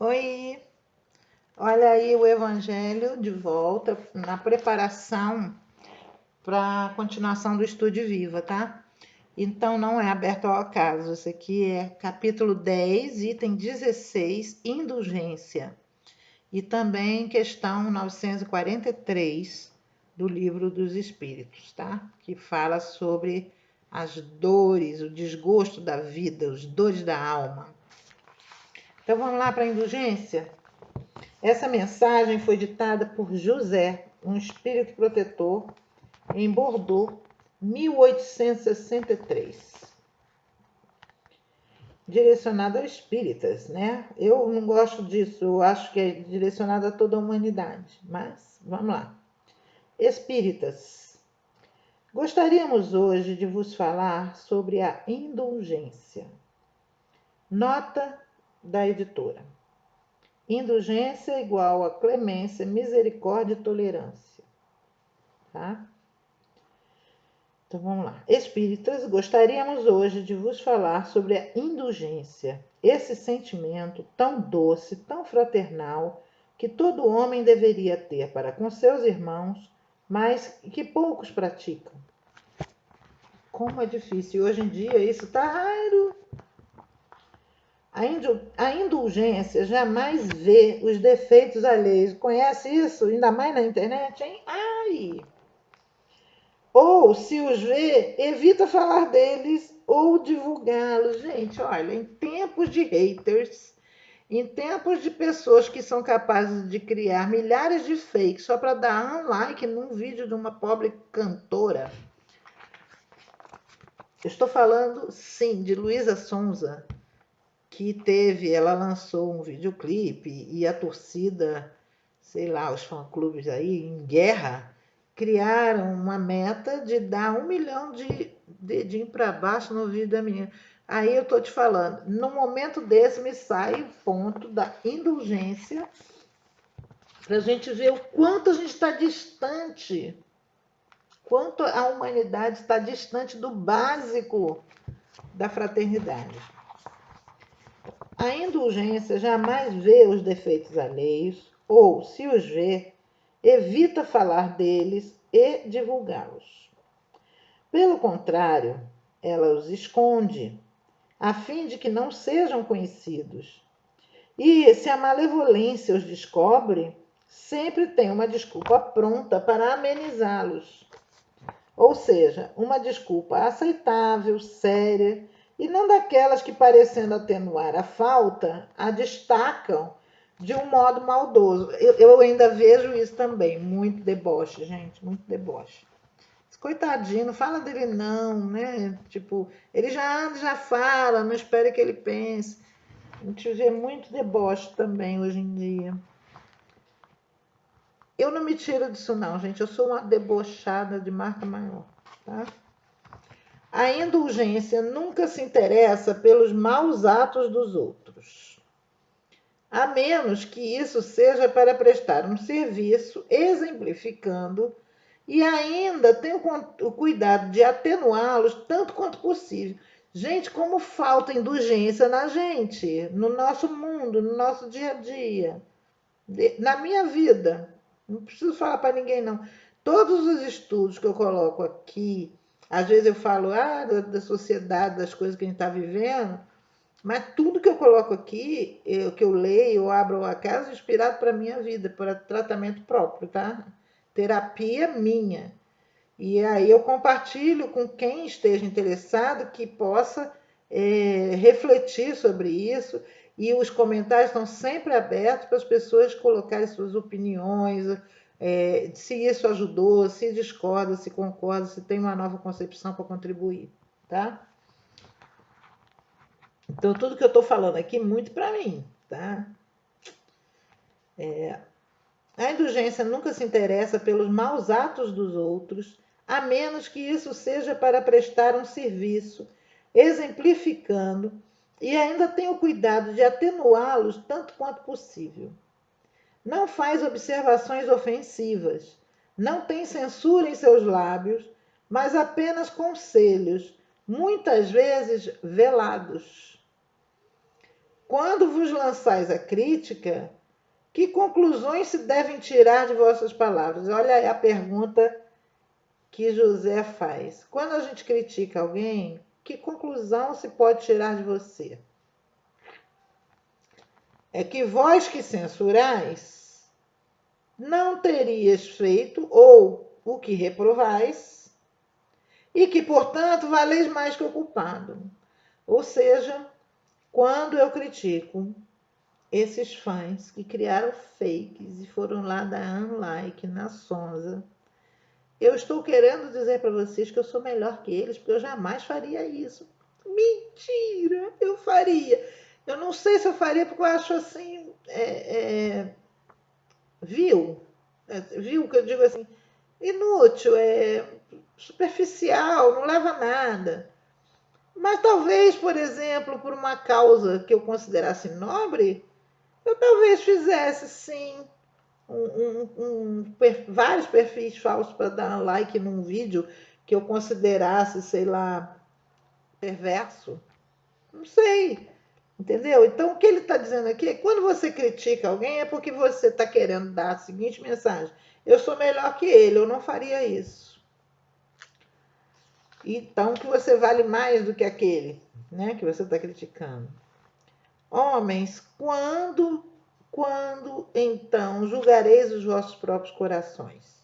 Oi, olha aí o Evangelho de volta na preparação para a continuação do Estude Viva, tá? Então não é aberto ao acaso. Esse aqui é capítulo 10, item 16, indulgência. E também questão 943 do Livro dos Espíritos, tá? Que fala sobre as dores, o desgosto da vida, as dores da alma. Então vamos lá para a indulgência? Essa mensagem foi ditada por José, um espírito protetor, em Bordeaux, 1863. Direcionada a espíritas, né? Eu não gosto disso, eu acho que é direcionada a toda a humanidade. Mas vamos lá. Espíritas, gostaríamos hoje de vos falar sobre a indulgência. Nota da editora. Indulgência é igual a clemência, misericórdia e tolerância. Tá? Então vamos lá. Espíritas, gostaríamos hoje de vos falar sobre a indulgência, esse sentimento tão doce, tão fraternal, que todo homem deveria ter para com seus irmãos, mas que poucos praticam. Como é difícil. Hoje em dia isso está raro. A indulgência jamais vê os defeitos alheios. Conhece isso? Ainda mais na internet, hein? Ai! Ou, se os vê, evita falar deles ou divulgá-los. Gente, olha, em tempos de haters, em tempos de pessoas que são capazes de criar milhares de fakes só para dar um like num vídeo de uma pobre cantora. Eu estou falando, sim, de Luísa Sonza, que ela lançou um videoclipe e a torcida, sei lá, os fã-clubes aí, em guerra, criaram uma meta de dar 1 milhão de dedinho para baixo no vídeo da menina. Aí eu tô te falando, no momento desse me sai o ponto da indulgência para a gente ver o quanto a gente está distante, quanto a humanidade está distante do básico da fraternidade. A indulgência jamais vê os defeitos alheios, ou, se os vê, evita falar deles e divulgá-los. Pelo contrário, ela os esconde, a fim de que não sejam conhecidos. E, se a malevolência os descobre, sempre tem uma desculpa pronta para amenizá-los. Ou seja, uma desculpa aceitável, séria, e não daquelas que, parecendo atenuar a falta, a destacam de um modo maldoso. Eu ainda vejo isso também, muito deboche, gente, muito deboche. Coitadinho, não fala dele não, né? Tipo, ele já anda, já fala, não espere que ele pense. A gente vê muito deboche também hoje em dia. Eu não me tiro disso não, gente. Eu sou uma debochada de marca maior, tá? A indulgência nunca se interessa pelos maus atos dos outros, a menos que isso seja para prestar um serviço, exemplificando, e ainda tem o cuidado de atenuá-los tanto quanto possível. Gente, como falta indulgência na gente, no nosso mundo, no nosso dia a dia, na minha vida. Não preciso falar para ninguém, não. Todos os estudos que eu coloco aqui, às vezes eu falo da sociedade, das coisas que a gente está vivendo, mas tudo que eu coloco aqui, que eu leio, eu abro a casa, é inspirado para a minha vida, para tratamento próprio, tá? Terapia minha. E aí eu compartilho com quem esteja interessado que possa refletir sobre isso. E os comentários estão sempre abertos para as pessoas colocarem suas opiniões, se isso ajudou, se discorda, se concorda, se tem uma nova concepção para contribuir, tá? Então, tudo que eu estou falando aqui, muito para mim, tá? A indulgência nunca se interessa pelos maus atos dos outros, a menos que isso seja para prestar um serviço, exemplificando, e ainda tem o cuidado de atenuá-los tanto quanto possível. Não faz observações ofensivas, não tem censura em seus lábios, mas apenas conselhos, muitas vezes velados. quando vos lançais a crítica, que conclusões se devem tirar de vossas palavras? Olha aí a pergunta que José faz. Quando a gente critica alguém, que conclusão se pode tirar de você? É que vós que censurais não terias feito ou o que reprovais, e que, portanto, valeis mais que o culpado. Ou seja, quando eu critico esses fãs que criaram fakes e foram lá dar like na Sonza, eu estou querendo dizer para vocês que eu sou melhor que eles, porque eu jamais faria isso. Mentira, eu faria. Eu não sei se eu faria, porque eu acho assim, viu que eu digo assim, inútil, superficial, não leva a nada. Mas talvez, por exemplo, por uma causa que eu considerasse nobre, eu talvez fizesse sim vários perfis falsos para dar like num vídeo que eu considerasse, sei lá, perverso. Não sei, entendeu? Então, o que ele está dizendo aqui é que quando você critica alguém é porque você está querendo dar a seguinte mensagem: eu sou melhor que ele, eu não faria isso. Então, que você vale mais do que aquele, né, que você está criticando. Homens, quando então julgareis os vossos próprios corações?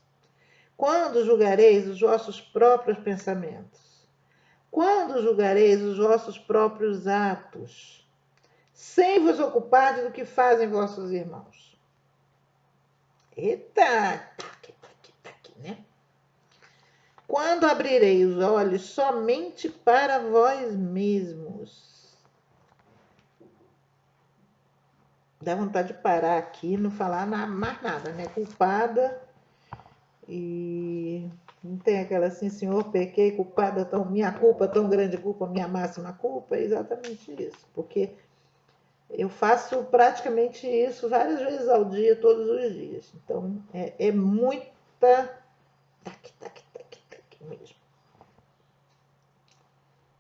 Quando julgareis os vossos próprios pensamentos? Quando julgareis os vossos próprios atos? Sem vos ocupar do que fazem vossos irmãos. Eita, tá aqui, né? Quando abrirei os olhos somente para vós mesmos. Dá vontade de parar aqui e não falar mais nada, né? Culpada e não tem aquela assim, Senhor, pequei, culpada, minha culpa, tão grande culpa, minha máxima culpa. É exatamente isso, porque eu faço praticamente isso várias vezes ao dia, todos os dias. Então, é muita... Tac mesmo.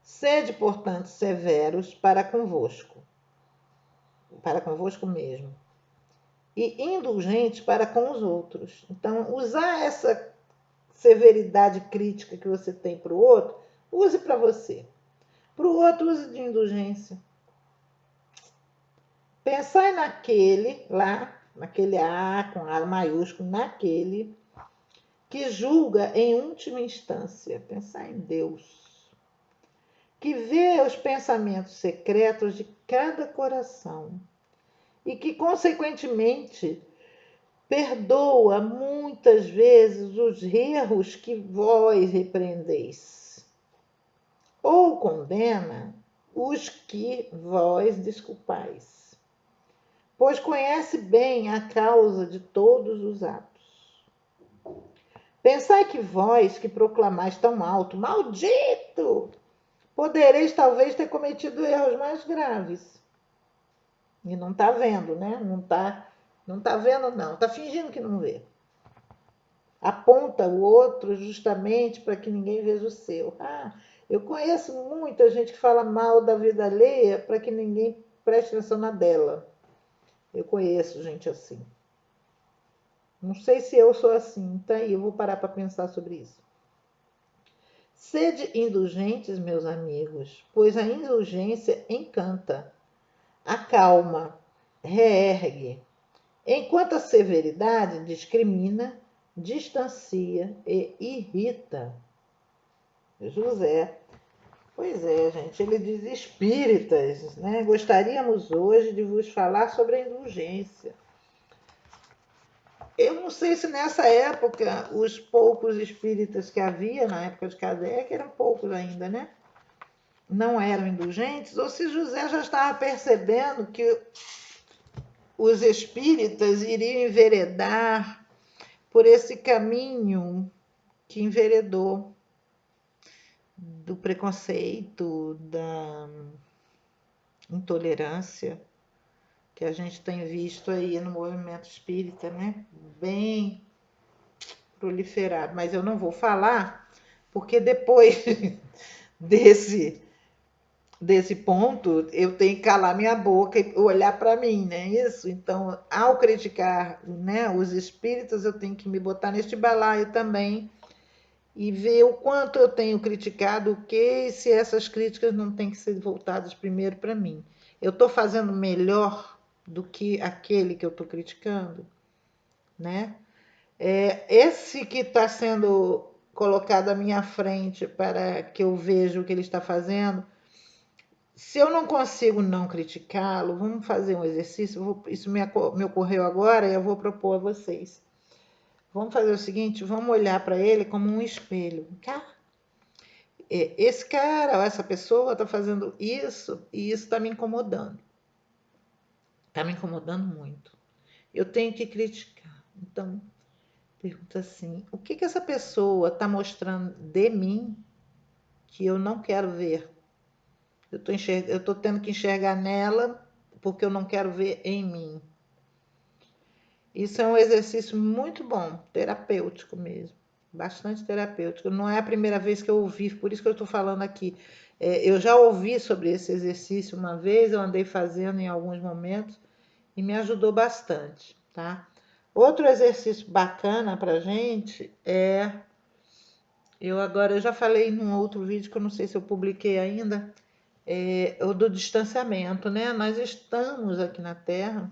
Sede, portanto, severos para convosco mesmo, e indulgentes para com os outros. Então, usar essa severidade crítica que você tem para o outro, use para você. Para o outro, use de indulgência. Pensai naquele lá, naquele A com A maiúsculo, naquele que julga em última instância. Pensar em Deus, que vê os pensamentos secretos de cada coração e que, consequentemente, perdoa muitas vezes os erros que vós repreendeis, ou condena os que vós desculpais, pois conhece bem a causa de todos os atos. Pensai que vós, que proclamais tão alto, maldito, podereis talvez ter cometido erros mais graves. E não está vendo, né? Não tá vendo, não. Está fingindo que não vê. Aponta o outro justamente para que ninguém veja o seu. Eu conheço muita gente que fala mal da vida alheia para que ninguém preste atenção na dela. Eu conheço gente assim. Não sei se eu sou assim, tá aí, eu vou parar para pensar sobre isso. Sede indulgentes, meus amigos, pois a indulgência encanta, acalma, reergue, enquanto a severidade discrimina, distancia e irrita. José. Pois é, gente, ele diz espíritas, né? Gostaríamos hoje de vos falar sobre a indulgência. Eu não sei se nessa época os poucos espíritas que havia, na época de Kardec, eram poucos ainda, né? Não eram indulgentes, ou se José já estava percebendo que os espíritas iriam enveredar por esse caminho que enveredou do preconceito, da intolerância que a gente tem visto aí no movimento espírita, né? Bem proliferado. Mas eu não vou falar, porque depois desse ponto, eu tenho que calar minha boca e olhar para mim, né? Isso. Então, ao criticar, né, os espíritos, eu tenho que me botar neste balaio também e ver o quanto eu tenho criticado o que, e se essas críticas não têm que ser voltadas primeiro para mim. Eu estou fazendo melhor do que aquele que eu estou criticando, né? Esse que está sendo colocado à minha frente para que eu veja o que ele está fazendo, se eu não consigo não criticá-lo, vamos fazer um exercício. Isso me ocorreu agora e eu vou propor a vocês. Vamos fazer o seguinte: vamos olhar para ele como um espelho. Esse cara ou essa pessoa está fazendo isso e isso está me incomodando. Está me incomodando muito. Eu tenho que criticar. Então, pergunta assim: o que essa pessoa está mostrando de mim que eu não quero ver? Eu estou tendo que enxergar nela porque eu não quero ver em mim. Isso é um exercício muito bom, terapêutico mesmo, bastante terapêutico. Não é a primeira vez que eu ouvi, por isso que eu estou falando aqui. Eu já ouvi sobre esse exercício uma vez, eu andei fazendo em alguns momentos e me ajudou bastante, tá? Outro exercício bacana para gente eu já falei num outro vídeo que eu não sei se eu publiquei ainda, o do distanciamento, né? Nós estamos aqui na Terra,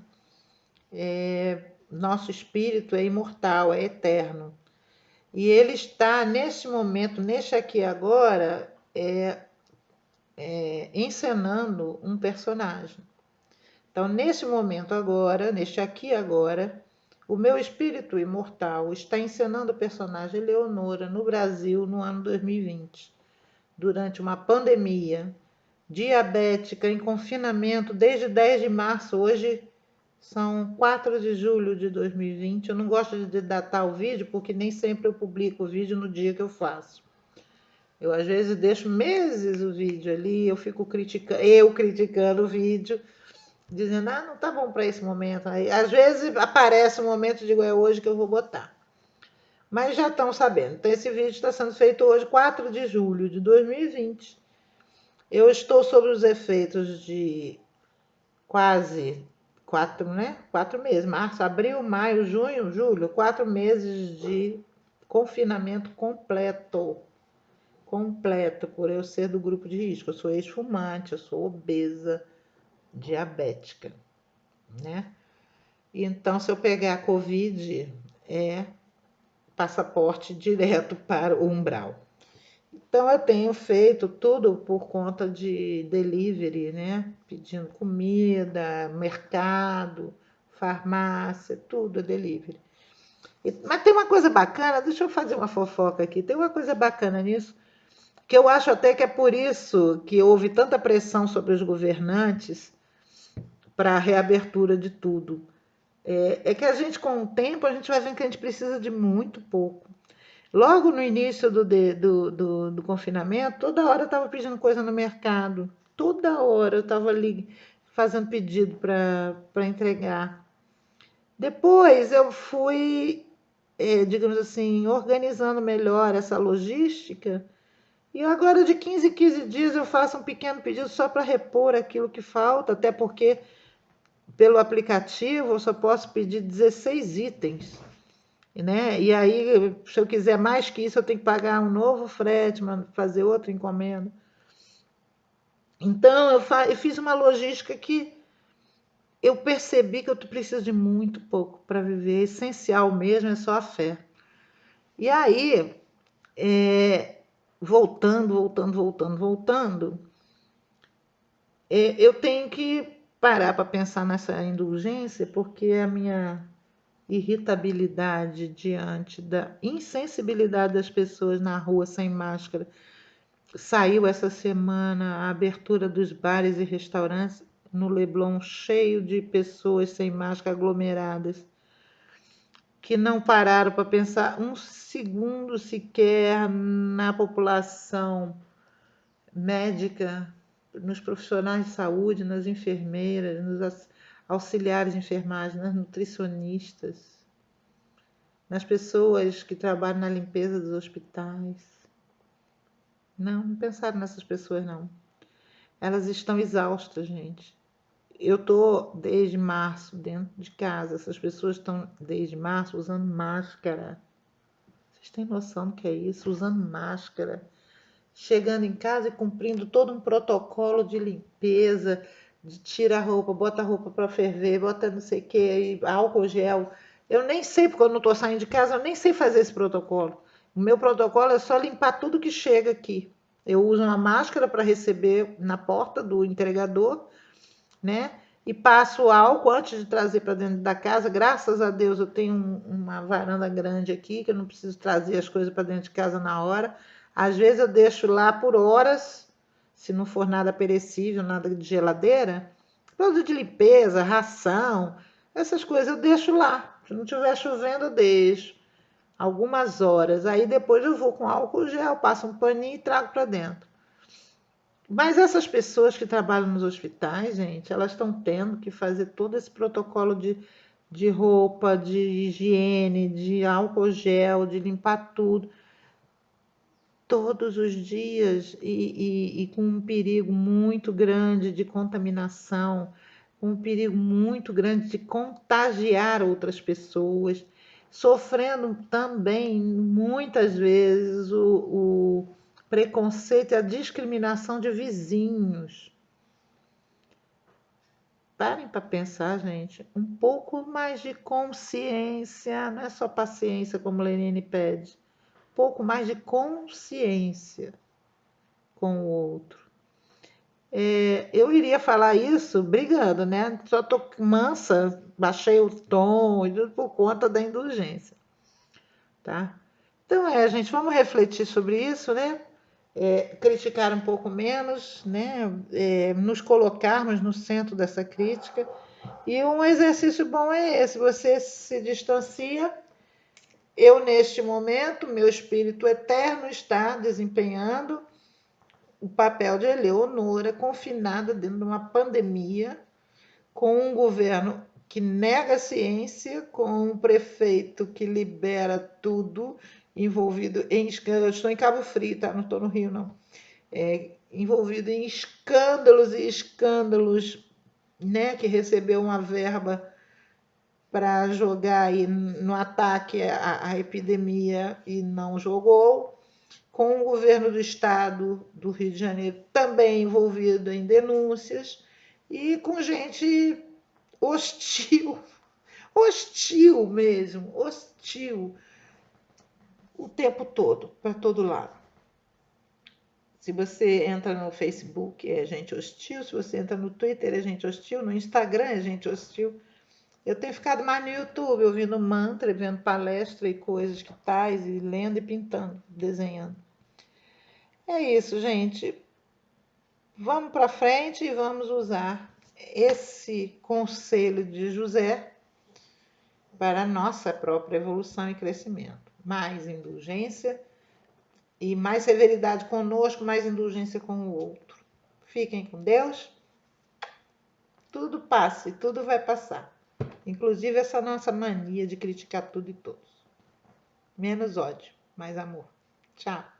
nosso espírito é imortal, é eterno. E ele está, neste momento, neste aqui e agora, encenando um personagem. Então, neste momento agora, neste aqui e agora, o meu espírito imortal está encenando o personagem Eleonora no Brasil no ano 2020, durante uma pandemia, diabética, em confinamento desde 10 de março, hoje são 4 de julho de 2020. Eu não gosto de datar o vídeo, porque nem sempre eu publico o vídeo no dia que eu faço. Eu, às vezes, deixo meses o vídeo ali, eu criticando o vídeo, dizendo, não tá bom para esse momento. Aí, às vezes, aparece um momento e digo, é hoje que eu vou botar. Mas já estão sabendo. Então, esse vídeo está sendo feito hoje, 4 de julho de 2020. Eu estou sobre os efeitos de quase 4, né? 4 meses, março, abril, maio, junho, julho, 4 meses de confinamento completo. Completo, por eu ser do grupo de risco. Eu sou ex-fumante, eu sou obesa, diabética, né? Então, se eu pegar a Covid, é passaporte direto para o umbral. Então, eu tenho feito tudo por conta de delivery, né? Pedindo comida, mercado, farmácia, tudo é delivery. Mas tem uma coisa bacana, deixa eu fazer uma fofoca aqui. Tem uma coisa bacana nisso, que eu acho até que é por isso que houve tanta pressão sobre os governantes para a reabertura de tudo. Que a gente, com o tempo, a gente vai vendo que a gente precisa de muito pouco. Logo no início do confinamento, toda hora eu estava pedindo coisa no mercado. Toda hora eu estava ali fazendo pedido para entregar. Depois eu fui, digamos assim, organizando melhor essa logística. E agora, de 15 em 15 dias, eu faço um pequeno pedido só para repor aquilo que falta, até porque pelo aplicativo eu só posso pedir 16 itens. Né? E aí, se eu quiser mais que isso, eu tenho que pagar um novo frete, fazer outra encomenda. Então, eu fiz uma logística que eu percebi que eu preciso de muito pouco para viver. Essencial mesmo é só a fé. E aí, voltando, eu tenho que parar para pensar nessa indulgência, porque a minha irritabilidade diante da insensibilidade das pessoas na rua sem máscara. Saiu essa semana a abertura dos bares e restaurantes no Leblon, cheio de pessoas sem máscara, aglomeradas, que não pararam para pensar um segundo sequer na população médica, nos profissionais de saúde, nas enfermeiras, nos auxiliares de enfermagem, nas nutricionistas, nas pessoas que trabalham na limpeza dos hospitais. Não pensaram nessas pessoas, não. elas estão exaustas, gente. Eu tô desde março dentro de casa. Essas pessoas estão desde março usando máscara. Vocês têm noção do que é isso? Usando máscara. Chegando em casa e cumprindo todo um protocolo de limpeza, de tira a roupa, bota a roupa para ferver, bota não sei o que, álcool gel. Eu nem sei, porque eu não estou saindo de casa, eu nem sei fazer esse protocolo. O meu protocolo é só limpar tudo que chega aqui. Eu uso uma máscara para receber na porta do entregador, né? E passo álcool antes de trazer para dentro da casa. Graças a Deus eu tenho uma varanda grande aqui, que eu não preciso trazer as coisas para dentro de casa na hora. Às vezes eu deixo lá por horas, se não for nada perecível, nada de geladeira. Produto de limpeza, ração, essas coisas eu deixo lá. Se não estiver chovendo, eu deixo algumas horas. Aí depois eu vou com álcool gel, passo um paninho e trago para dentro. Mas essas pessoas que trabalham nos hospitais, gente, elas estão tendo que fazer todo esse protocolo de roupa, de higiene, de álcool gel, de limpar tudo, todos os dias e com um perigo muito grande de contaminação, com um perigo muito grande de contagiar outras pessoas, sofrendo também muitas vezes o preconceito e a discriminação de vizinhos. Parem para pensar, gente, um pouco mais de consciência, não é só paciência, como Lenine pede, um pouco mais de consciência com o outro. Eu iria falar isso brigando, né? Só tô mansa, baixei o tom por conta da indulgência, tá? Então gente, vamos refletir sobre isso, né? Criticar um pouco menos, né? Nos colocarmos no centro dessa crítica. E um exercício bom é esse: você se distancia. Eu, neste momento, meu espírito eterno está desempenhando o papel de Eleonora, confinada dentro de uma pandemia, com um governo que nega a ciência, com um prefeito que libera tudo, envolvido em escândalos. Eu estou em Cabo Frio, tá? Não estou no Rio, não. Envolvido em escândalos e escândalos, né? Que recebeu uma verba para jogar aí no ataque à epidemia e não jogou, com o governo do estado do Rio de Janeiro também envolvido em denúncias e com gente hostil, hostil mesmo, hostil o tempo todo, para todo lado. Se você entra no Facebook, é gente hostil. Se você entra no Twitter, é gente hostil. No Instagram, é gente hostil. Eu tenho ficado mais no YouTube, ouvindo mantra, vendo palestra e coisas que tais, e lendo e pintando, desenhando. É isso, gente. Vamos para frente e vamos usar esse conselho de José para a nossa própria evolução e crescimento. Mais indulgência e mais severidade conosco, mais indulgência com o outro. Fiquem com Deus. Tudo passa e tudo vai passar. Inclusive essa nossa mania de criticar tudo e todos. Menos ódio, mais amor. Tchau.